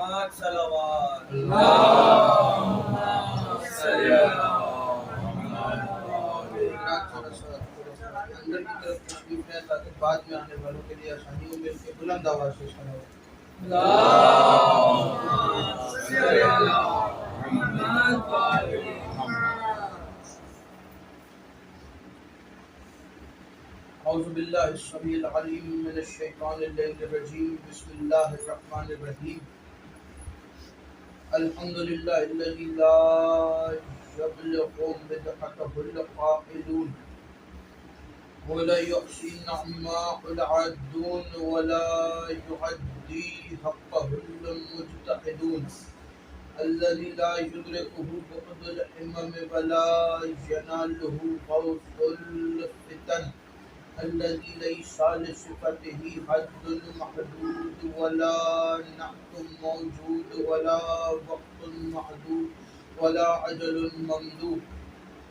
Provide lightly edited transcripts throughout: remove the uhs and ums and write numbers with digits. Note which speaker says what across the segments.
Speaker 1: محمد صلوات
Speaker 2: اللهم صل علی
Speaker 3: اندر کی طرف تشریف ہے تاکہ بعد میں آنے والوں کے لیے آسانی ہو. مل کے بلند آواز سے صلوات.
Speaker 2: اللهم صل علی محمد و آل محمد.
Speaker 3: اعوذ باللہ السمیع العلیم من الشیطان اللعین الرجیم. بسم اللہ الرحمن الرحیم. الحمد للہ الذی لا یبلغ مدحته القائلون ولا يحصي نعماء العادون ولا يعدي حقه المجتهدون الذي لا يدركه بعد الهمم ولا يناله غوث الفتن الذي ليس لصفته حد محدود ولا نعت موجود ولا وقت محدود ولا عجل ممدود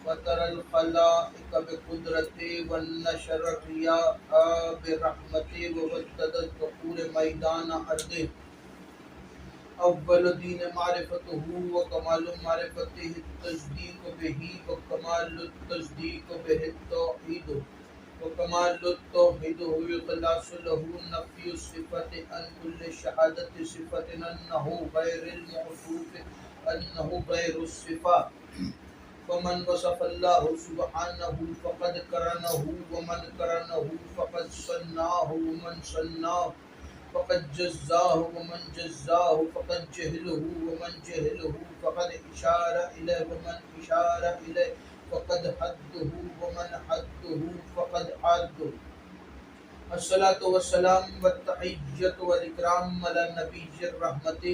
Speaker 3: وترى الخلائق بقدرته والنشر الرياء برحمته وودد الظهور ميدان أرضه. أول دين معرفته وكمال معرفته التصديق به وكمال التصديق به التوحيد وكمال التوحيد هو إخلاص له نفي الصفة عن كل شهادة صفة أنه غير الموصوف أنه غير الصفة. ومن وصف الله سبحانه فقد قرنه ومن قرنه فقد صنعه ومن صنعه فقد جزاه ومن جزاه فقد جهله ومن جهله فقد إشار إليه ومن إشار إليه فقد حده ومن حده فقد عاده. الصلاة والسلام والتحية والإكرام على نبي الرحمة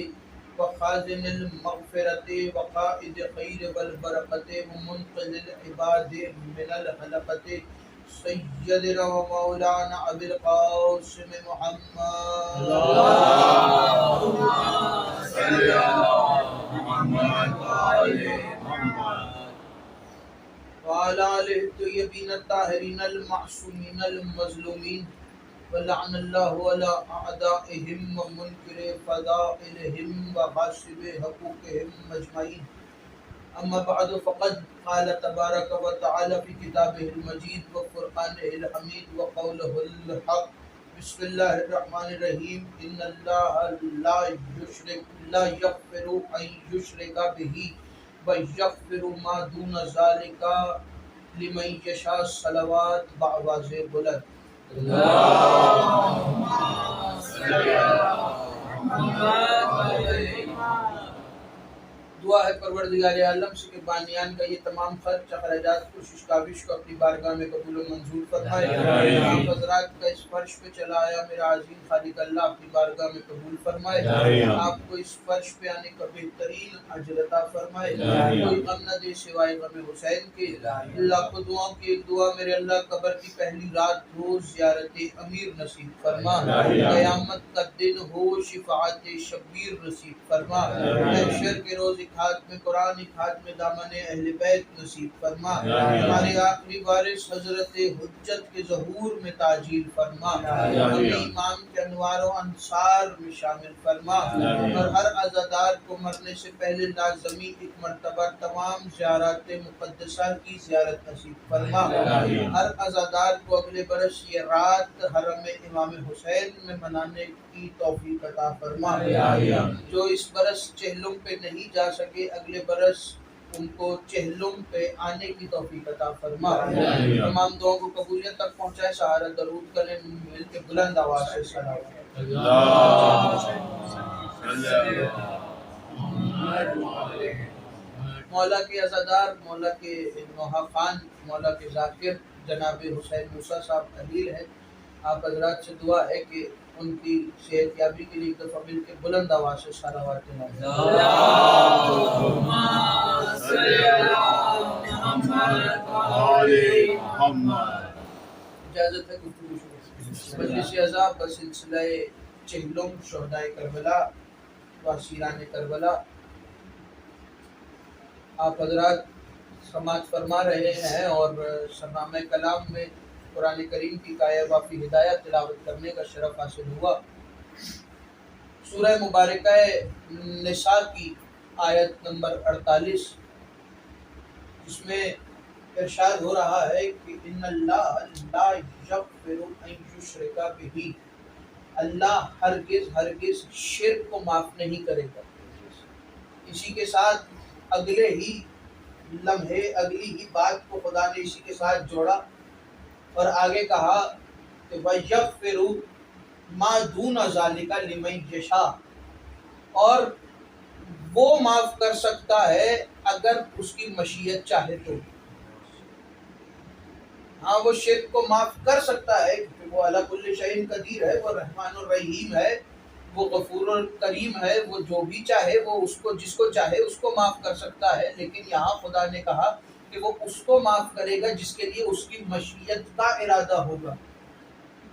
Speaker 3: وخازن المغفرة وقائد خير والبركة ومنقذ العباد من الحلقة سيدنا ومولانا أبي القاسم محمد
Speaker 2: اللهم صل علی محمد و آل محمد.
Speaker 3: وعلى آله الطيبين الطاهرين المعصومين المظلومين ولعن الله على أعدائهم ومنكر فضائلهم وغاصب حقوقهم أجمعين. أما بعد فقد قال تبارك وتعالى في كتابه المجيد وفرقانه الحميد وقوله الحق. بسم الله الرحمن الرحيم. إن الله لا يغفر أن يشرك به ويغفر ما دون ذلك لمن يشاء. صلوات بآواز بلند.
Speaker 2: اللهم صل علی محمد و آل محمد.
Speaker 3: دعا ہے پروردگار عالم سے کہ بانیان کا یہ تمام خرچ اخراجات کوشش کاوش کو اپنی بارگاہ میں قبول و منظور فرمائے. آپ حضرات کا اس فرش پہ چلایا میرا عظیم خالق اللہ اپنی بارگاہ میں قبول فرمائے. آپ کو اس فرش پہ آنے کا بہترین اجر عطا فرمائے. کوئی غم نہ دے سوائے غم حسین کے. اللہ کو دعاؤں کی ایک دعا میرے اللہ قبر کی پہلی رات روز زیارت امیر نصیب فرما. قیامت کا دن ہو شفاعت شبیر نصیب فرما. محشر کے روز خاتم قرآن خاتم دامن اہل بیت نصیب فرما. ہمارے آخری وارث حضرت حجت کے ظہور میں تعجیل فرما. ہمیں امام کے انوار و انصار میں شامل فرما. اور ہر عزادار کو مرنے سے پہلے لازمی ایک مرتبہ تمام زیارات مقدسہ کی زیارت نصیب فرما. ہر عزادار کو اگلے برس یہ رات حرم امام حسین میں منانے کی توفیق عطا فرما. جو اس برس چہلم پہ نہیں جا سکے اگلے برس ان کو چہلم پہ آنے کی توفیق عطا فرما. تمام دعاؤں کو قبولیت تک پہنچائے. سہارا درود کریں مل کے بلند آواز سے صلوات.
Speaker 2: اللهم صل علی محمد و آل محمد.
Speaker 3: مولا کے عزادار مولا کے نوحہ خان مولا کے ذاکر جناب حسین موسیٰ صاحب خلیل ہیں. آپ حضرات سے دعا ہے کہ ان کی صحت یابی کے لیے ایک دفعہ مل کے بلند آواز سے صلوات
Speaker 2: اللهم صل علی محمد و آل محمد.
Speaker 3: اجازت ہے گفتگو شروع. مجلس عزا بسلسلہ چہلم شہدائے کربلا و اسیران کربلا آپ حضرات سماعت فرما رہے ہیں اور سرنامہ کلام میں قرآن کریم کی کایا وافی ہدایت تلاوت کرنے کا شرف حاصل ہوا. سورہ مبارکہ نساء کی آیت نمبر 48، اس میں ارشاد ہو رہا ہے کہ ان اللہ لا یغفر ان یشرک بہ، اللہ ہرگز شرک کو معاف نہیں کرے گا۔ اسی کے ساتھ اگلے ہی لمحے اگلی ہی بات کو خدا نے اسی کے ساتھ جوڑا اور آگے کہا کہ وَيَغْفِرُ مَا دُونَ ذَلِكَ لِمَن یشاء، اور وہ معاف کر سکتا ہے اگر اس کی مشیت چاہے تو۔ ہاں وہ شرک کو معاف کر سکتا ہے کیونکہ وہ علی کل شیء قدیر ہے، وہ رحمان الرحیم ہے، وہ غفور الکریم ہے، وہ جو بھی چاہے وہ اس کو جس کو چاہے اس کو معاف کر سکتا ہے، لیکن یہاں خدا نے کہا کہ وہ اس کو معاف کرے گا جس کے لیے اس کی مشیت کا ارادہ ہوگا،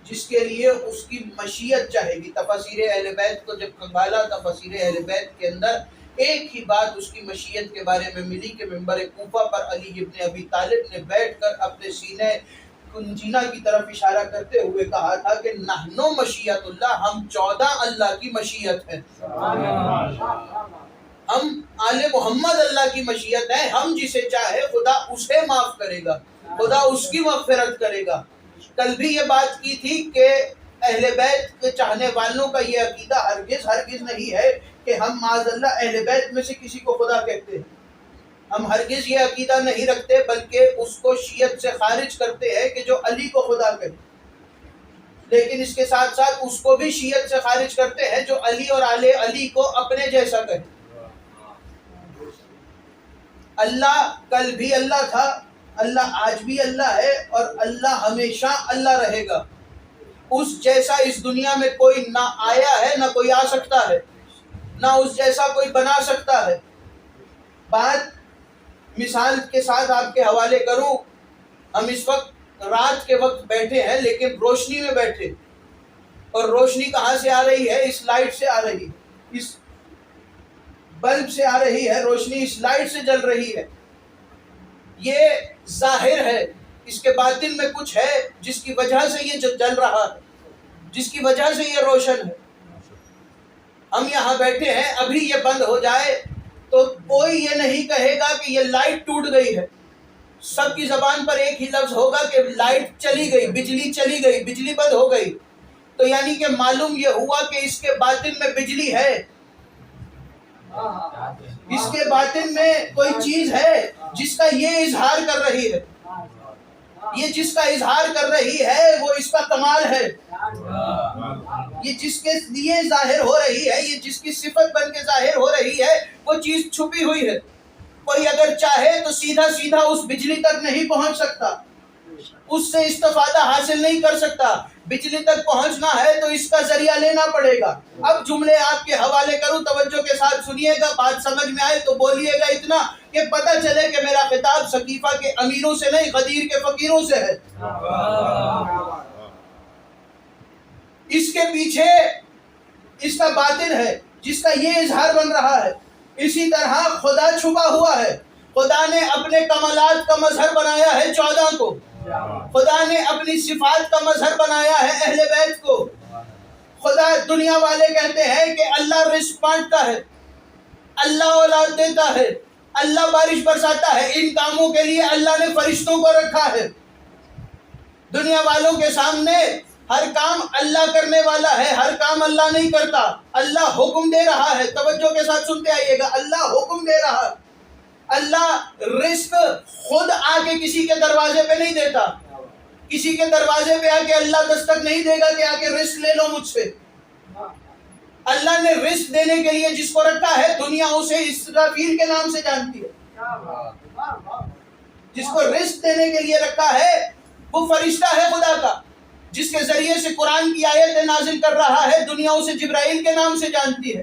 Speaker 3: جس کے لیے اس کی مشیت چاہے گی۔ تفاسیر اہل بیت کو جب کھنگالا، تفاسیر اہل بیت کے اندر ایک ہی بات اس کی مشیت کے بارے میں ملی کہ ممبر کوفہ پر علی ابن ابی طالب نے بیٹھ کر اپنے سینے کنجینہ کی طرف اشارہ کرتے ہوئے کہا تھا کہ نحنو مشیت اللہ، ہم 14 اللہ کی مشیت ہے، ہم آل محمد اللہ کی مشیت ہے، ہم جسے چاہے خدا اسے معاف کرے گا، خدا اس کی مغفرت کرے گا۔ کل بھی یہ بات کی تھی کہ اہل بیت کے چاہنے والوں کا یہ عقیدہ ہرگز نہیں ہے کہ ہم معاذ اللہ اہل بیت میں سے کسی کو خدا کہتے ہیں، ہم ہرگز یہ عقیدہ نہیں رکھتے، بلکہ اس کو شیعت سے خارج کرتے ہیں کہ جو علی کو خدا کہتے، لیکن اس کے ساتھ ساتھ اس کو بھی شیعت سے خارج کرتے ہیں جو علی اور آل علی کو اپنے جیسا کہتے۔ اللہ کل بھی اللہ تھا، اللہ آج بھی اللہ ہے، اور اللہ ہمیشہ اللہ رہے گا۔ اس جیسا اس دنیا میں کوئی نہ آیا ہے نہ کوئی آ سکتا ہے، نہ اس جیسا کوئی بنا سکتا ہے۔ بات مثال کے ساتھ آپ کے حوالے کروں، ہم اس وقت رات کے وقت بیٹھے ہیں لیکن روشنی میں بیٹھے، اور روشنی کہاں سے آ رہی ہے؟ اس لائٹ سے آ رہی ہے، اس بلب سے آ رہی ہے، روشنی اس لائٹ سے جل رہی ہے۔ یہ ظاہر ہے، اس کے باطن میں کچھ ہے جس کی وجہ سے یہ جل رہا ہے، جس کی وجہ سے یہ روشن ہے۔ ہم یہاں بیٹھے ہیں، ابھی یہ بند ہو جائے تو کوئی یہ نہیں کہے گا کہ یہ لائٹ ٹوٹ گئی ہے، سب کی زبان پر ایک ہی لفظ ہوگا کہ لائٹ چلی گئی، بجلی چلی گئی، بجلی بند ہو گئی۔ تو یعنی کہ معلوم یہ ہوا کہ اس کے باطن میں بجلی ہے، اس کے باطن میں کوئی چیز ہے جس کا یہ اظہار کر رہی ہے، یہ جس کا اظہار کر رہی ہے وہ اس کا کمال ہے، یہ جس کے لیے ظاہر ہو رہی ہے، یہ جس کی صفت بن کے ظاہر ہو رہی ہے، وہ چیز چھپی ہوئی ہے۔ کوئی اگر چاہے تو سیدھا اس بجلی تک نہیں پہنچ سکتا، اس سے استفادہ حاصل نہیں کر سکتا۔ بجلی تک پہنچنا ہے تو اس کا ذریعہ لینا پڑے گا۔ اب جملے آپ کے حوالے کروں، توجہ کے ساتھ سنیے گا، بات سمجھ میں آئے تو بولیے گا اتنا کہ پتہ چلے کہ میرا خطاب سقیفہ کے امیروں سے نہیں، غدیر کے فقیروں سے ہے۔ اس کے پیچھے اس کا باطن ہے جس کا یہ اظہار بن رہا ہے۔ اسی طرح خدا چھپا ہوا ہے، خدا نے اپنے کمالات کا مظہر بنایا ہے 14 کو، خدا نے اپنی صفات کا مظہر بنایا ہے اہل بیت کو۔ خدا، دنیا والے کہتے ہیں کہ اللہ رزق بانٹتا ہے، اللہ اولاد دیتا ہے، اللہ بارش برساتا ہے، ان کاموں کے لیے اللہ نے فرشتوں کو رکھا ہے۔ دنیا والوں کے سامنے ہر کام اللہ کرنے والا ہے، ہر کام اللہ نہیں کرتا، اللہ حکم دے رہا ہے۔ توجہ کے ساتھ سنتے آئیے گا، اللہ حکم دے رہا ہے۔ اللہ رزق خود آ کے کسی کے دروازے پہ نہیں دیتا، کسی کے دروازے پہ آ کے اللہ دستک نہیں دے گا کہ آ کے رزق لے لو مجھ سے۔ اللہ نے رزق دینے کے لیے جس کو رکھا ہے، دنیا اسے اسرافیل کے نام سے جانتی ہے۔ جس کو رزق دینے کے لیے رکھا ہے وہ فرشتہ ہے خدا کا، جس کے ذریعے سے قرآن کی آیتیں نازل کر رہا ہے، دنیا اسے جبرائیل کے نام سے جانتی ہے۔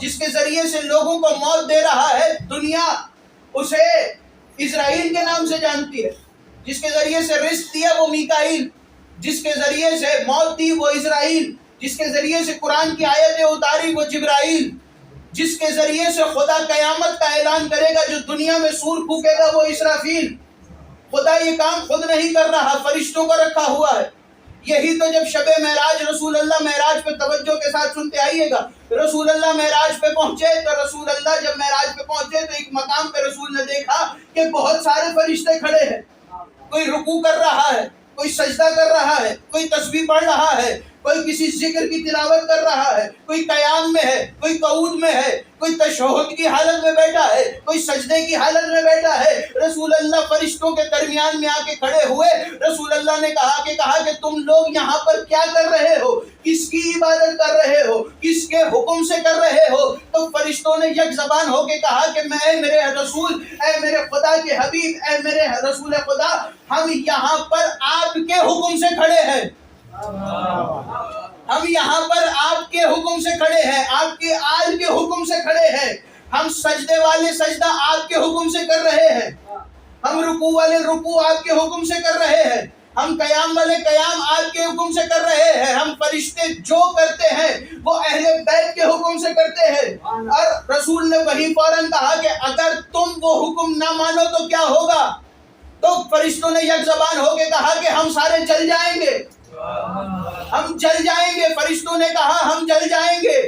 Speaker 3: جس کے ذریعے سے لوگوں کو موت دے رہا ہے، دنیا اسے اسرائیل کے نام سے جانتی ہے۔ جس کے ذریعے سے رزق دیا وہ میکائیل، جس کے ذریعے سے موت دی وہ اسرائیل، جس کے ذریعے سے قرآن کی آیتیں اتاری وہ جبرائیل، جس کے ذریعے سے خدا قیامت کا اعلان کرے گا، جو دنیا میں سور پھونکے گا وہ اسرافیل۔ خدا یہ کام خود نہیں کر رہا، فرشتوں کو رکھا ہوا ہے۔ یہی تو جب شب معراج رسول اللہ معراج پہ توجہ کے ساتھ سنتے آئیے گا، رسول اللہ معراج پہ پہنچے تو رسول اللہ جب معراج پہ پہنچے تو ایک مقام پہ رسول نے دیکھا کہ بہت سارے فرشتے کھڑے ہیں، کوئی رکوع کر رہا ہے، کوئی سجدہ کر رہا ہے، کوئی تسبیح پڑھ رہا ہے، کوئی کسی ذکر کی تلاوت کر رہا ہے، کوئی قیام میں ہے، کوئی قعود میں ہے، کوئی تشہد کی حالت میں بیٹھا ہے، کوئی سجدے کی حالت میں بیٹھا ہے۔ رسول اللہ فرشتوں کے درمیان میں آ کے کھڑے ہوئے، رسول اللہ نے کہا کہ تم لوگ یہاں پر کیا کر رہے ہو، کس کی عبادت کر رہے ہو، کس کے حکم سے کر رہے ہو؟ تو فرشتوں نے یک زبان ہو کے کہا کہ میں اے میرے رسول، اے میرے خدا کے حبیب، اے میرے رسول خدا، ہم یہاں پر آپ کے حکم سے کھڑے ہیں، ہم یہاں پر آپ کے حکم سے کھڑے ہیں، آپ کے آل کے حکم سے کھڑے ہیں، ہم سجدے والے سجدہ آپ کے حکم سے کر رہے ہیں، ہم رکوع والے رکوع آپ کے حکم سے کر رہے ہیں، ہم قیام والے قیام آپ کے حکم سے کر رہے ہیں، ہم فرشتے جو کرتے ہیں وہ اہل بیت کے حکم سے کرتے ہیں۔ اور رسول نے وہی فوراً کہا کہ اگر تم وہ حکم نہ مانو تو کیا ہوگا؟ تو فرشتوں نے یک زبان ہو کے کہا کہ ہم سارے جل جائیں گے، ہم جل جائیں گے۔ فرشتوں نے کہا ہم جل جائیں گے۔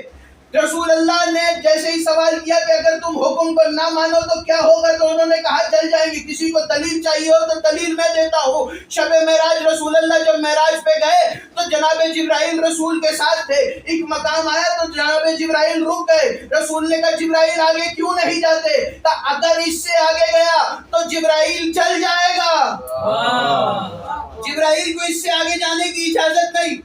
Speaker 3: رسول اللہ نے جیسے ہی سوال کیا کہ اگر تم حکم کو نہ مانو تو کیا ہوگا، تو انہوں نے کہا جل جائیں گے۔ کسی کو دلیل چاہیے ہو تو دلیل میں دیتا ہوں۔ شب معراج رسول اللہ جب معراج پہ گئے تو جناب جبرائیل رسول کے ساتھ تھے، ایک مقام آیا تو جناب جبرائیل رک گئے، رسول نے کہا جبرائیل آگے کیوں نہیں جاتے؟ کہ اگر اس سے آگے گیا تو جبرائیل جل جائے گا، جبرائیل کو اس سے آگے جانے کی اجازت نہیں،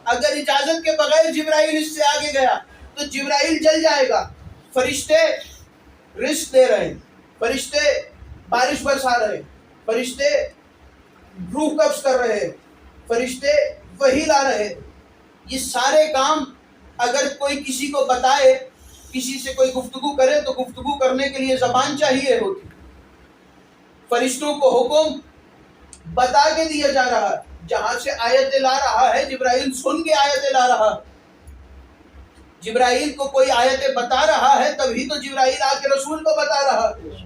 Speaker 3: اگر اجازت کے بغیر جبرائیل اس سے آگے گیا تو جبرائیل جل جائے گا۔ فرشتے رزق دے رہے ہیں، فرشتے بارش برسا رہے ہیں، فرشتے روح قبض کر رہے ہیں، فرشتے وحی لا رہے ہیں۔ یہ سارے کام اگر کوئی کسی کو بتائے، کسی سے کوئی گفتگو کرے تو گفتگو کرنے کے لیے زبان چاہیے ہوتی، فرشتوں کو حکم بتا کے دیا جا رہا ہے، جہاں سے آیت لا رہا ہے جبرائیل سن کے آیت لا رہا ہے، جبرائیل کو کوئی آیتیں بتا رہا ہے تبھی تو جبرائیل آ کے رسول کو بتا رہا ہے،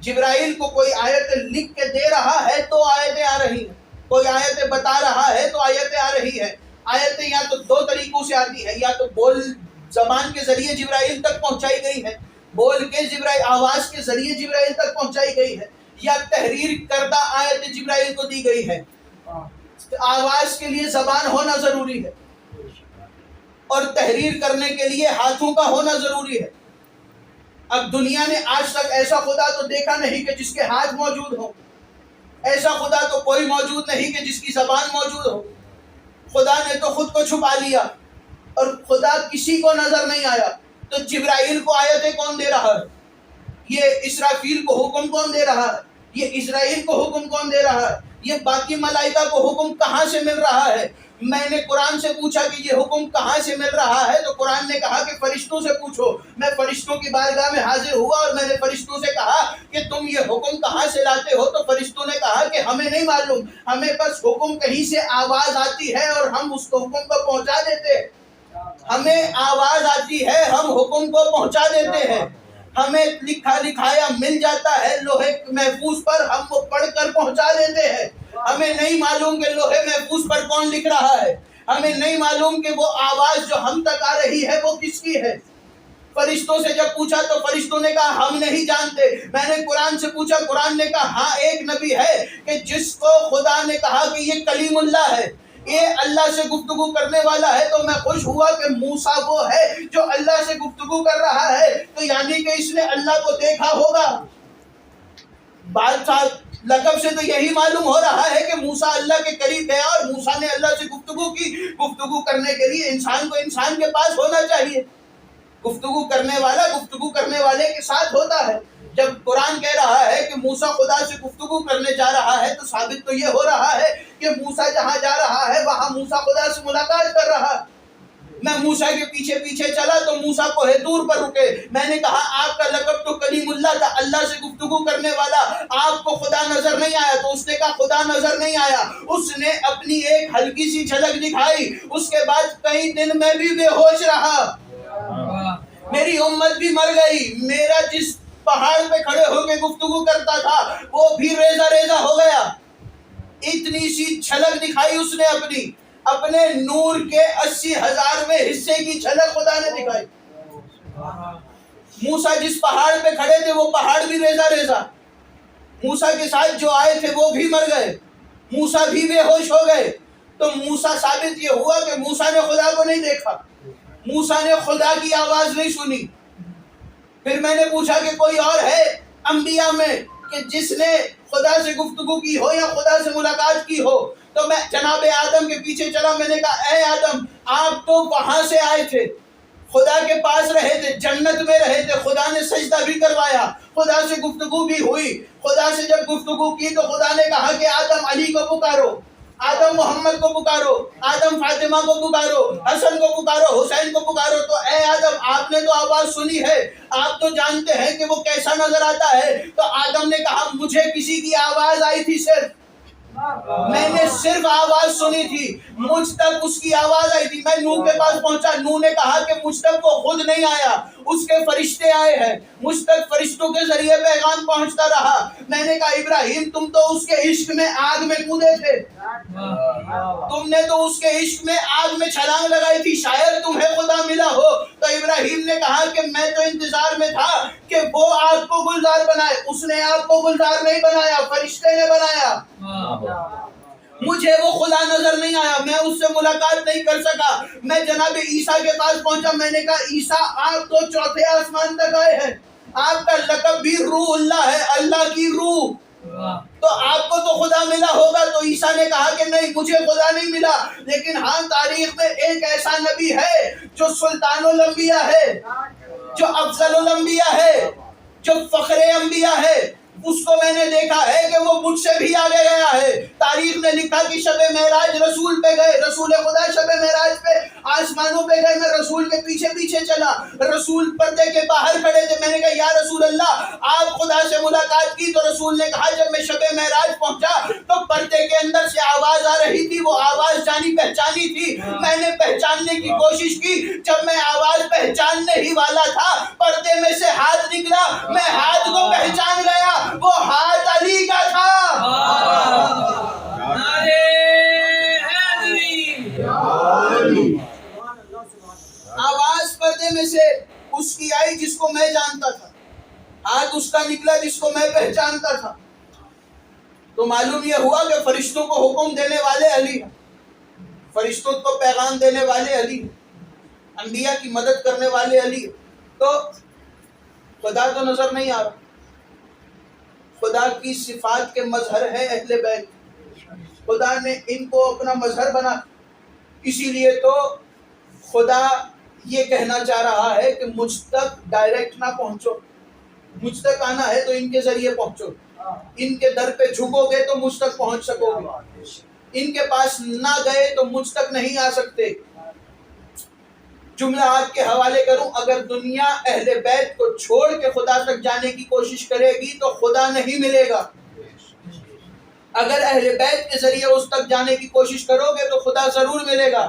Speaker 3: جبرائیل کو کوئی آیتیں لکھ کے دے رہا ہے تو آیتیں آ رہی ہیں، کوئی آیتیں بتا رہا ہے تو آیتیں آ رہی ہے۔ آیتیں یا تو دو طریقوں سے آتی ہے، یا تو بول زبان کے ذریعے جبرائیل تک پہنچائی گئی ہے، بول کے جبرائیل آواز کے ذریعے جبرائیل تک پہنچائی گئی ہے، یا تحریر کردہ آیت جبرائیل کو دی گئی ہے۔ آواز کے لیے زبان ہونا ضروری ہے اور تحریر کرنے کے لیے ہاتھوں کا ہونا ضروری ہے۔ اب دنیا نے آج تک ایسا خدا تو دیکھا نہیں کہ جس کے ہاتھ موجود ہو، ایسا خدا تو کوئی موجود نہیں کہ جس کی زبان موجود ہو۔ خدا نے تو خود کو چھپا لیا اور خدا کسی کو نظر نہیں آیا، تو جبرائیل کو آیتیں کون دے رہا ہے؟ یہ اسرافیل کو حکم کون دے رہا ہے؟ یہ اسرائیل کو حکم کون دے رہا ہے؟ یہ باقی ملائکہ کو حکم کہاں سے مل رہا ہے؟ میں نے قرآن سے پوچھا کہ یہ حکم کہاں سے مل رہا ہے، تو قرآن نے کہا کہ فرشتوں سے پوچھو۔ میں فرشتوں کی بارگاہ میں حاضر ہوا اور میں نے فرشتوں سے کہا کہ تم یہ حکم کہاں سے لاتے ہو، تو فرشتوں نے کہا کہ ہمیں نہیں معلوم، ہمیں بس حکم کہیں سے آواز آتی ہے اور ہم اس کو حکم کو پہنچا دیتے ہیں، ہمیں آواز آتی ہے ہم حکم کو پہنچا دیتے ہیں، ہمیں لکھا لکھایا مل جاتا ہے لوہے محفوظ پر، ہم وہ پڑھ کر پہنچا دیتے ہیں۔ ہمیں نہیں معلوم کہ لوہے محفوظ پر کون لکھ رہا ہے، ہمیں نہیں معلوم کہ وہ آواز جو ہم تک آ رہی ہے وہ کس کی ہے۔ فرشتوں سے جب پوچھا تو فرشتوں نے کہا ہم نہیں جانتے۔ میں نے قرآن سے پوچھا، قرآن نے کہا ہاں ایک نبی ہے کہ جس کو خدا نے کہا کہ یہ کلیم اللہ ہے، یہ اللہ سے گفتگو کرنے والا ہے، تو میں خوش ہوا کہ موسیٰ وہ ہے جو اللہ سے گفتگو کر رہا ہے، تو یعنی کہ اس نے اللہ کو دیکھا ہوگا۔ بادشاہ لقب سے تو یہی معلوم ہو رہا ہے کہ موسیٰ اللہ کے قریب گیا اور موسیٰ نے اللہ سے گفتگو کی۔ گفتگو کرنے کے لیے انسان کو انسان کے پاس ہونا چاہیے، گفتگو کرنے والا گفتگو کرنے والے کے ساتھ ہوتا ہے۔ جب قرآن کہہ رہا ہے کہ موسیٰ خدا سے گفتگو کرنے جا رہا ہے تو ثابت تو یہ ہو رہا ہے کہ موسیٰ جہاں جا رہا ہے وہاں موسیٰ خدا سے ملاقات کر رہا ہے۔ میں موسیٰ کے پیچھے پیچھے چلا تو موسیٰ کوہ طور پر رکے۔ میں نے کہا آپ کا لقب تو کلیم اللہ تھا، اللہ سے گفتگو کرنے والا، آپ کو خدا نظر نہیں آیا؟ تو اس نے کہا خدا نظر نہیں آیا، اس نے اپنی ایک ہلکی سی جھلک دکھائی، اس کے بعد کئی دن میں بھی بے ہوش رہا، میری امت بھی مر گئی، میرا جس پہاڑ پہ کھڑے ہو کے گفتگو کرتا تھا وہ بھی ریزہ ریزہ ہو گیا۔ اتنی سی جھلک دکھائی اس نے اپنے نور کے 80,000ویں حصے کی جھلک خدا نے دکھائی. موسیٰ جس پہاڑ پہ کھڑے تھے وہ پہاڑ بھی ریزہ ریزہ. موسیٰ کے ساتھ جو آئے تھے وہ بھی مر گئے. موسیٰ بھی بے ہوش ہو گئے. تو موسیٰ ثابت یہ ہوا کہ موسیٰ نے خدا کو نہیں دیکھا. موسیٰ نے خدا کی آواز نہیں سنی. پھر میں نے پوچھا کہ کوئی اور ہے انبیاء میں کہ جس نے خدا سے گفتگو کی ہو یا خدا سے ملاقات کی ہو؟ تو میں جناب آدم کے پیچھے چلا. میں نے کہا اے آدم، آپ تو وہاں سے آئے تھے، خدا کے پاس رہے تھے، جنت میں رہے تھے، خدا نے سجدہ بھی کروایا، خدا سے گفتگو بھی ہوئی. خدا سے جب گفتگو کی تو خدا نے کہا کہ آدم علی کو پکارو، آدم محمد کو پکارو، آدم فاطمہ کو پکارو، حسن کو پکارو، حسین کو پکارو. تو اے آدم، آپ نے تو آواز سنی ہے، آپ تو جانتے ہیں کہ وہ کیسا نظر آتا ہے. تو آدم نے کہا مجھے کسی کی آواز آئی تھی، صرف میں نے صرف آواز سنی تھی، مجھ تک اس کی آواز آئی تھی. میں نوح کے پاس پہنچا. نوح نے کہا کہ مجھ تک وہ خود نہیں آیا، اس کے فرشتے آئے ہیں، مجھ تک فرشتوں کے ذریعے پیغام پہنچتا رہا. میں نے کہا ابراہیم، تم تو اس کے عشق میں آگ میں کودے تھے، تم نے تو اس کے عشق میں آگ میں چھلانگ لگائی تھی، شاید تمہیں خدا ملا ہو. تو ابراہیم نے کہا کہ میں تو انتظار میں تھا کہ وہ آگ کو گلزار بنائے. اس نے آگ کو گلزار نہیں بنایا، فرشتے نے بنایا. مجھے وہ خدا نظر نہیں آیا، میں اس سے ملاقات نہیں کر سکا. میں جناب عیسیٰ کے پاس پہنچا. میں نے کہا عیسیٰ، آپ تو چوتھے آسمان تک آئے ہیں، آپ کا لقب بھی روح اللہ ہے، اللہ کی روح، تو آپ کو تو خدا ملا ہوگا. تو عیسیٰ نے کہا کہ نہیں، مجھے خدا نہیں ملا، لیکن ہاں تاریخ میں ایک ایسا نبی ہے جو سلطان الانبیاء ہے، جو افضل الانبیاء ہے، جو فخر انبیاء ہے. اس کو میں نے دیکھا ہے کہ وہ مجھ سے بھی آگے گیا ہے. تاریخ نے لکھا کہ شب معراج رسول پہ گئے، رسول خدا شب معراج پہ آسمانوں پہ گئے. میں رسول کے پیچھے پیچھے چلا. رسول پردے کے باہر کھڑے تھے. میں نے کہا یا رسول اللہ، آپ خدا سے ملاقات کی؟ تو رسول نے کہا جب میں شب معراج پہنچا تو پردے کے اندر سے آواز آ رہی تھی، وہ آواز جانی پہچانی تھی. میں نے پہچاننے کی کوشش کی. جب میں آواز پہچاننے ہی والا تھا، پردے میں سے ہاتھ نکلا. میں ہاتھ کو پہچان گیا، وہ ہاتھ علی کا تھا. آواز پردے میں سے اس کی آئی جس کو میں جانتا تھا، ہاتھ اس کا نکلا جس کو میں پہچانتا تھا. تو معلوم یہ ہوا کہ فرشتوں کو حکم دینے والے علی ہیں، فرشتوں کو پیغام دینے والے علی ہیں، انبیاء کی مدد کرنے والے علی ہیں. تو خدا تو نظر نہیں آ رہا. خدا کی صفات کے مظہر ہے اہل بیت. خدا نے ان کو اپنا مظہر بنا. اسی لیے تو خدا یہ کہنا چاہ رہا ہے کہ مجھ تک ڈائریکٹ نہ پہنچو، مجھ تک آنا ہے تو ان کے ذریعے پہنچو. ان کے در پہ جھکو گے تو مجھ تک پہنچ سکو گے، ان کے پاس نہ گئے تو مجھ تک نہیں آ سکتے. جملہ آپ کے حوالے کروں، اگر دنیا اہل بیت کو چھوڑ کے خدا تک جانے کی کوشش کرے گی تو خدا نہیں ملے گا. اگر اہل بیت کے ذریعے اس تک جانے کی کوشش کرو گے تو خدا ضرور ملے گا.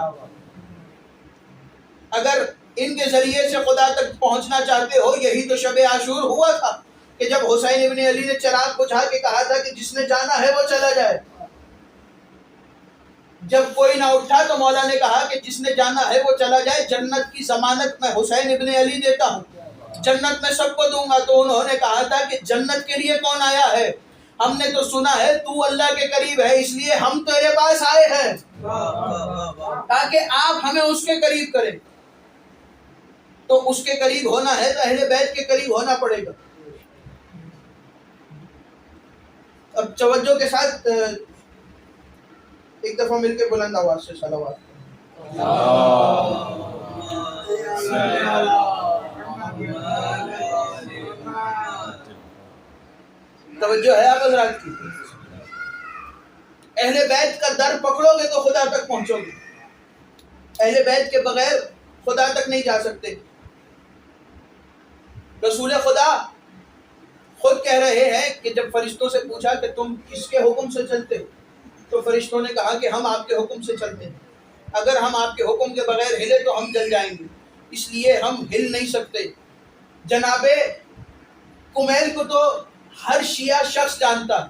Speaker 3: اگر ان کے ذریعے سے خدا تک پہنچنا چاہتے ہو، یہی تو شب عاشور ہوا تھا کہ جب حسین ابن علی نے چراغ بجھا کے کہا تھا کہ جس نے جانا ہے وہ چلا جائے. جب کوئی نہ اٹھا تو مولا نے کہا کہ جس نے جانا ہے وہ چلا جائے، جنت کی ضمانت میں حسین ابن علی دیتا ہوں، جنت میں سب کو دوں گا. تو انہوں نے کہا تھا کہ جنت کے لیے کون آیا ہے؟ ہم نے تو سنا ہے تو اللہ کے قریب ہے، اس لیے ہم تیرے پاس آئے ہیں تاکہ آپ ہمیں اس کے قریب کریں. تو اس کے قریب ہونا ہے تو اہل بیت کے قریب ہونا پڑے گا. اب توجہ کے ساتھ ایک دفعہ مل کے بلند آواز سے صلوات. توجہ ہے آپ حضرات کی؟ اہل بیت کا در پکڑو گے تو خدا تک پہنچو گے. اہل بیت کے بغیر خدا تک نہیں جا سکتے. رسول خدا خود کہہ رہے ہیں کہ جب فرشتوں سے پوچھا کہ تم کس کے حکم سے چلتے ہو، تو فرشتوں نے کہا کہ ہم آپ کے حکم سے چلتے ہیں. اگر ہم آپ کے حکم کے بغیر ہلے تو ہم جل جائیں گے، اس لیے ہم ہل نہیں سکتے. جناب کمیل کو تو ہر شیعہ شخص جانتا ہے.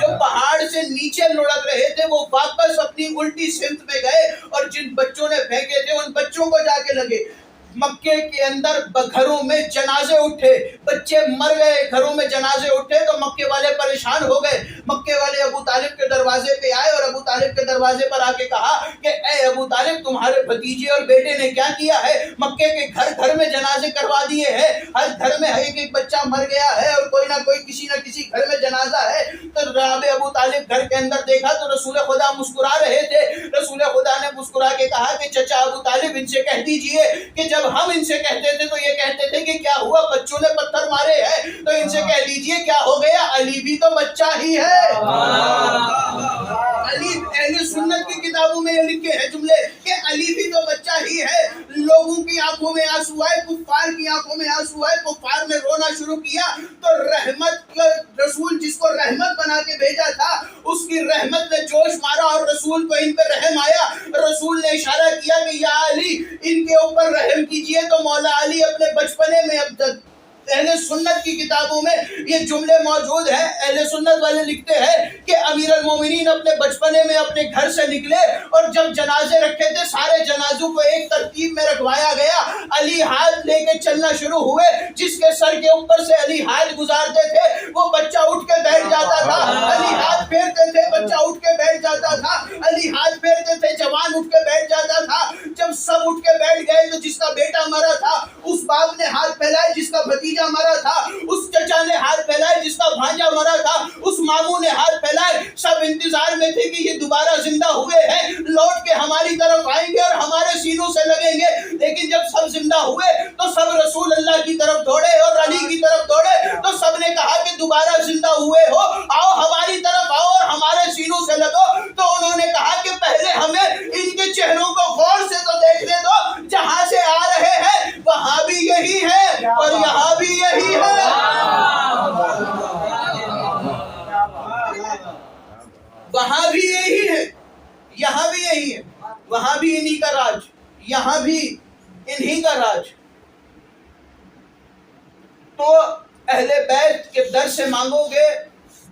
Speaker 3: جو پہاڑ سے نیچے لڑک رہے تھے وہ واپس اپنی الٹی سمت میں گئے اور جن بچوں نے پھینکے تھے ان بچوں کو جا کے لگے۔ مکے کے اندر گھروں میں جنازے اٹھے، بچے مر گئے، گھروں میں جنازے اٹھے تو مکے والے پریشان ہو گئے۔ مکے والے ابو طالب کے دروازے پہ آئے اور ابو طالب کے دروازے پر آ کے کہا کہ اے ابو طالب، تمہارے بھتیجے اور بیٹے نے کیا کیا ہے؟ مکے کے گھر گھر میں جنازے کروا دیے ہیں، ہر گھر میں ایک ایک بچہ مر گیا ہے اور کوئی نہ کوئی کسی نہ کسی گھر میں جنازہ ہے۔ تو جناب ابو طالب گھر کے اندر دیکھا تو رسول خدا مسکرا رہے تھے۔ رسول خدا نے مسکرا کے کہا کہ چچا ابو طالب، ان سے کہہ دیجئے کہ جب ہم ان سے کہتے تھے تو یہ کہتے تھے کہ کیا ہوا، بچوں نے پتھر مارے ہیں، تو ان سے کہہ دیجئے کیا ہو گیا، علی بھی تو بچہ ہی ہے۔ علی، اہل سنت کی کتابوں میں یہ لکھے ہیں جملے کہ علی بھی تو بچہ ہی ہے۔ لوگوں کی آنکھوں میں آنسو آئے، کفار کی آنکھوں میں آنسو آئے، کفار نے رونا شروع کیا تو رحمت کا رسول جس کو رحمت بنا کے بھیجا تھا اس کی رحمت نے جوش مارا اور رسول کو ان پہ رحم آیا۔ رسول نے اشارہ کیا کہ یا علی، ان کے اوپر رحم کیجئے۔ تو مولا علی اپنے بچپنے میں، اہل سنت کی کتابوں میں یہ جملے موجود ہیں، اہل سنت والے لکھتے ہیں کہ امیر المومنین اپنے بچپنے میں اپنے گھر سے نکلے اور جب جنازے رکھے تھے سارے جنازوں کو ایک ترتیب میں رکھوایا گیا۔ علی ہاتھ لے کے چلنا شروع ہوئے، جس کے سر کے اوپر سے علی ہاتھ گزارتے تھے وہ بچہ اٹھ کے بیٹھ جاتا تھا۔ علی ہاتھ پھیرتے تھے، بچہ اٹھ کے بیٹھ جاتا تھا۔ علی ہاتھ پھیرتے تھے، جوان اٹھ کے بیٹھ جاتا تھا۔ جب سب اٹھ کے بیٹھ گئے تو جس کا بیٹا مرا تھا اس باپ نے ہاتھ پھیلائے، جس کا بھتیجا مرا تھا اس چچا نے ہاتھ پھیلائے، جس کا بھانجا مرا تھا اس ماموں نے ہاتھ پھیلائے۔ سب انتظار میں تھے کہ یہ دوبارہ زندہ ہوئے ہیں، لوٹ کے ہماری طرف آئیں گے اور ہمارے سینوں سے لگیں گے۔ لیکن جب سب زندہ ہوئے تو سب رسول اللہ کی طرف دوڑے اور علی کی طرف دوڑے تو سب نے کہا کہ دوبارہ زندہ ہوئے ہو، آؤ ہماری طرف آؤ اور ہمارے سینوں سے لگو۔ تو انہوں نے کہا کہ پہلے ہمیں ان کے چہروں کو غور سے تو دیکھنے دو، جہاں سے آ رہے ہیں وہاں بھی یہی ہے اور یہاں بھی یہی ہے۔ وہاں بھی یہی ہے، یہاں بھی یہی ہے، وہاں بھی انہی کا راج، یہاں بھی انہی کا راج۔ تو اہل بیت کے در سے مانگو گے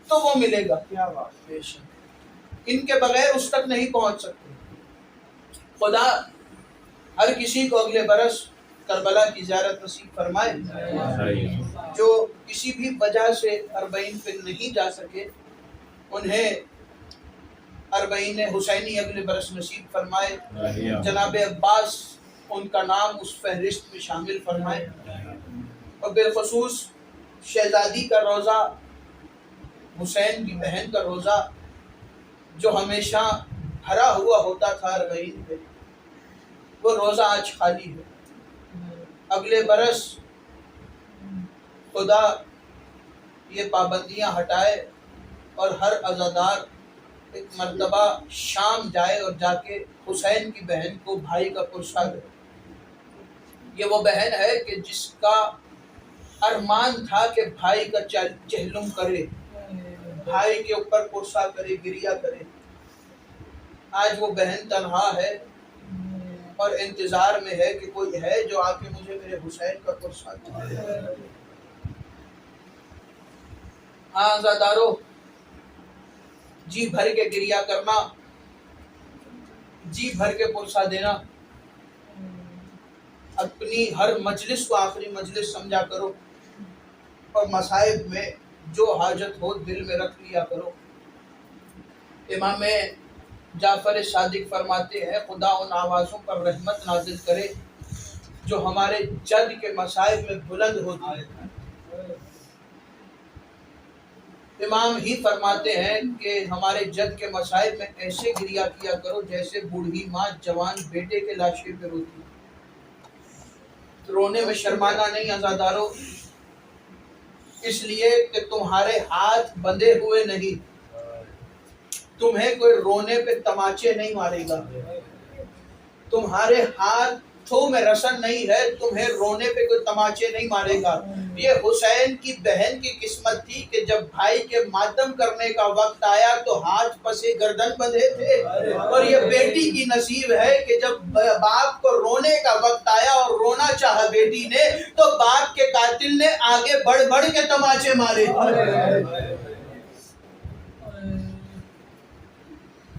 Speaker 3: تو وہ ملے گا، ان کے بغیر اس تک نہیں پہنچ سکتے۔ خدا ہر کسی کو اگلے برس کربلا کی زیارت نصیب فرمائے۔ جو کسی بھی وجہ سے اربعین پہ نہیں جا سکے انہیں اربعین حسینی اگلے برس نصیب فرمائے۔ جناب عباس ان کا نام اس فہرست میں شامل فرمائے، اور بالخصوص شہزادی کا روزہ، حسین کی بہن کا روزہ جو ہمیشہ بھرا ہوا ہوتا تھا اربعین پہ، وہ روزہ آج خالی ہے۔ اگلے برس خدا یہ پابندیاں ہٹائے اور ہر عزادار ایک مرتبہ شام جائے اور جا کے حسین کی بہن کو بھائی کا پرسہ دے۔ یہ وہ بہن ہے کہ جس کا ارمان تھا کہ بھائی کا چہلم کرے، بھائی کے اوپر پرسہ کرے، گریہ کرے۔ آج وہ بہن تنہا ہے اور انتظار میں ہے کہ کوئی ہے جو آ کے مجھے میرے حسین کا پرسہ دے۔ ہاں عزادارو، جی بھر کے گریہ کرنا، جی بھر کے پرسہ دینا، اپنی ہر مجلس کو آخری مجلس سمجھا کرو اور مصائب میں جو حاجت ہو دل میں رکھ لیا کرو۔ امام جعفر صادق فرماتے ہیں خدا ان آوازوں پر رحمت نازل کرے جو ہمارے جد کے مصائب میں بلند ہوتی ہے۔ امام ہی فرماتے ہیں کہ ہمارے جد کے مصائب میں ایسے گریہ کیا کرو جیسے بوڑھی ماں جوان بیٹے کے لاشے پہ روتی ہے۔ رونے میں شرمانا نہیں عزادارو، اس لیے کہ تمہارے ہاتھ بندھے ہوئے نہیں، تمہیں کوئی رونے پہ تماچے نہیں مارے گا، تمہارے ہاتھوں میں رسن نہیں ہے، تمہیں رونے پہ کوئی تماچے نہیں مارے گا۔ یہ حسین کی بہن کی قسمت تھی کہ جب بھائی کے ماتم کرنے کا وقت آیا تو ہاتھ پسے گردن بندھے تھے، اور یہ بیٹی کی نصیب ہے کہ جب باپ کو رونے کا وقت آیا اور رونا چاہا بیٹی نے تو باپ کے قاتل نے آگے بڑھ بڑھ کے تماچے مارے۔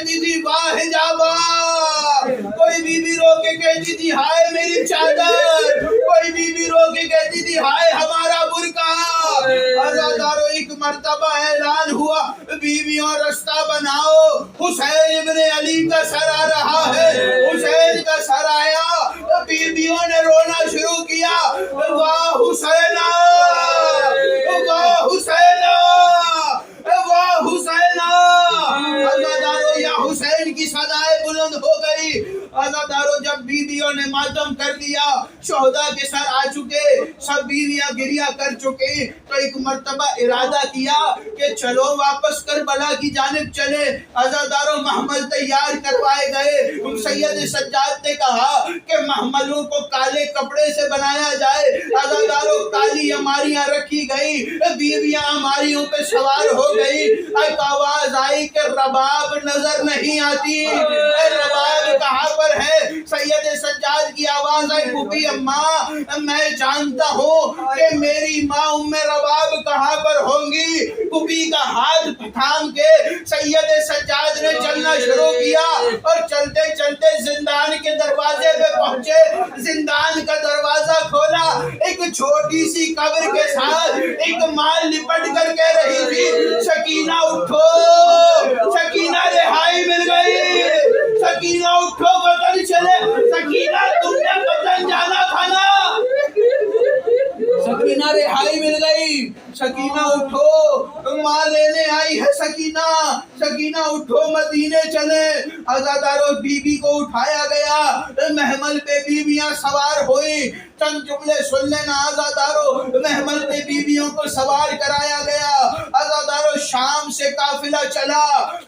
Speaker 3: کہتی تھی واہ جابا، کوئی بیوی رو کے کہتی تھی ہائے میری چادر، کوئی بیوی رو کے کہتی تھی ہائے ہمارا برقع۔ عزادارو ایک مرتبہ اعلان ہوا بیویوں رستہ بناؤ، حسین ابن علی کا سر آ رہا ہے، حسین کا سر آیا، بیویوں نے رونا شروع کیا، واہ حسینہ، واہ حسینہ، واہ حسینہ۔ عزادارو یا حسین کی صدائے بلند ہو گئی۔ عزادارو جب بیویوں نے ماتم کر دیا، شہداء کے سر آ چکے، سب بیویاں گریہ کر چکے، تو ایک مرتبہ ارادہ کیا کہ چلو واپس کربلا کی جانب چلے۔ عزادارو محمل تیار کروائے گئے، سید سجاد نے کہا کہ محملوں کو کالے کپڑے سے بنایا جائے۔ عزادارو کالی اماریاں رکھی گئی، بیویاں اماریوں پہ سوار ہو گئی۔ ایک آواز آئی کہ رباب نظر نہیں آتی، رباب کہاں پر ہے؟ سید سجاد کی آواز آئی پھوپھی اماں میں جانتا ہوں کہ میری ماں ام رباب کہاں پر ہوں گی۔ پھوپھی کا ہاتھ تھام کے سید سجاد نے چلنا شروع کیا اور چلتے چلتے زندان کے دروازے پہ پہنچے۔ زندان کا دروازہ کھولا، ایک چھوٹی سی قبر کے ساتھ ایک ماں لپٹ کر کہہ رہی تھی سکینہ اٹھو، سکینہ رہائی مل گئی، سکینہ اٹھو وطن چلے، سکینہ تم نے وطن جانا تھا نا، سکینہ رہائی مل گئی، سکینہ اٹھو ماں لینے آئی ہے، سکینہ، سکینہ اٹھو مدینے چلے۔ عزادارو بی بی کو اٹھایا گیا، محمل پہ بیویاں سوار ہوئی۔ چند جملے سن لینا عزادارو، محمل پہ بیویوں کو سوار کرایا گیا۔ عزادارو شام سے قافلہ چلا،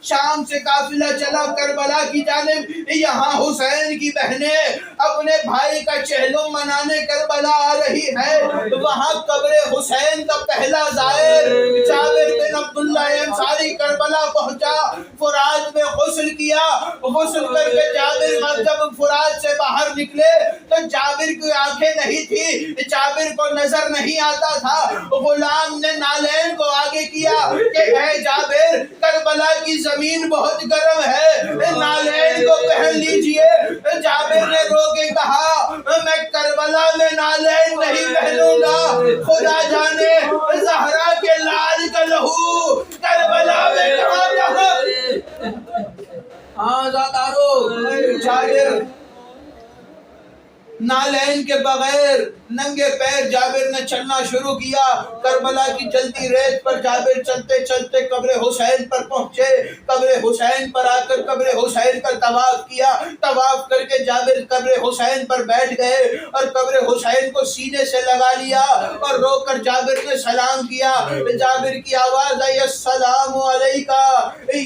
Speaker 3: شام سے قافلہ چلا کربلا کی جانب۔ یہاں حسین کی بہنیں اپنے بھائی کا چہلم منانے کربلا آ رہی ہے۔ وہاں قبر حسین کا پہلا زائر جابر بن عبداللہ انصاری کربلا پہنچا، فرات میں غسل کیا، غسل کر کے جابر جب فرات سے باہر نکلے تو جابر کی آنکھیں نہیں تھی، جابر کو نظر نہیں آتا تھا۔ غلام نے نالین کو آگے کیا کہ اے جابر کربلا کی زمین بہت گرم ہے، نالین کو پہن لیجئے۔ جابر نے رو کے کہا میں کربلا میں نالین نہیں پہنوں گا، خدا جانے زہرا کے لال کا لہو کربلا میں کہاں کہاں۔ ہاں عزادارو جابر نالین کے بغیر ننگے پیر جابر نے چلنا شروع کیا۔ کربلا کی جلتی ریت پر جابر چلتے چلتے قبر حسین پر پہنچے، قبر حسین پر آ کر قبر حسین کا طواف کیا، طواف کر کے جابر قبر حسین پر بیٹھ گئے اور قبر حسین کو سینے سے لگا لیا اور رو کر جابر نے سلام کیا۔ جابر کی آواز آئی السلام علیکہ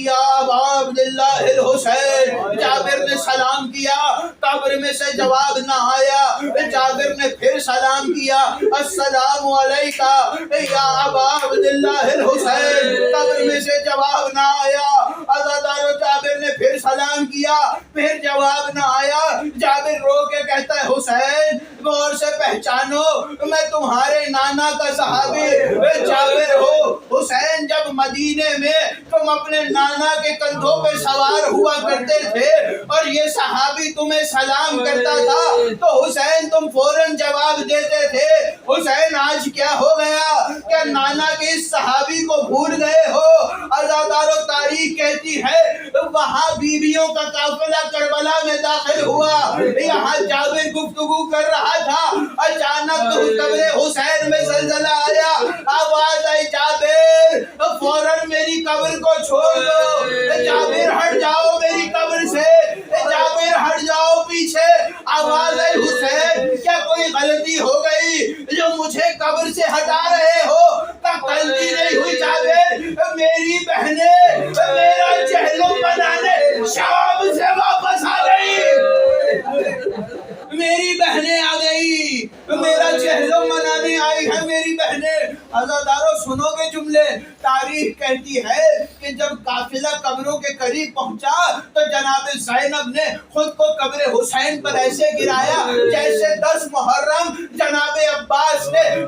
Speaker 3: یا ابا عبداللہ الحسین۔ جابر نے سلام کیا، قبر میں سے جواب نہ آیا۔ جابر نے پھر سلام کیا السلام علیکہ یا ابا عبداللہ الحسین، قبر میں سے جواب نہ آیا۔ عزادارو جابر نے پھر سلام کیا، پھر جواب نہ آیا۔ جابر رو کے کہتا ہے حسین غور سے پہچانو میں تمہارے نانا کا صحابی جابر ہو۔ حسین جب مدینے میں تم اپنے نانا کے کندھوں پہ سوار ہوا کرتے تھے اور یہ صحابی تمہیں سلام کرتا تھا تو حسین تم فوراً جواب دیتے تھے۔ حسین آج کیا ہو گیا؟ کیا نانا کے اس صحابی کو بھول گئے ہو؟ عزادارو تاریخ کہتی ہے وہاں بیویوں کا قافلہ کربلا میں داخل ہوا، یہاں جابر گفتگو کر رہا تھا، اچانک قبر حسین میں زلزلہ آیا، آواز آئی جابر فوراً میری قبر کو چھوڑ دو، جابر ہٹ جاؤ میری قبر سے، جابر ہٹ جاؤ پیچھے۔ آواز آئی حسین کیا کوئی غلطی ہو گئی جو مجھے قبر سے ہٹا رہے ہو؟ غلطی نہیں ہوئی جابر، میری بہنیں میرا چہلم بنانے شام سے واپس آ گئی، میری بہنیں آ گئی، میرا چہلم منانے آئی ہے میری بہنیں۔ عزادارو سنو گے جملے، تاریخ کہتی ہے کہ جب قافلہ قبروں کے قریب پہنچا تو جناب زینب نے خود کو قبر حسین پر ایسے گرایا جیسے 10 محرم جناب عباس نے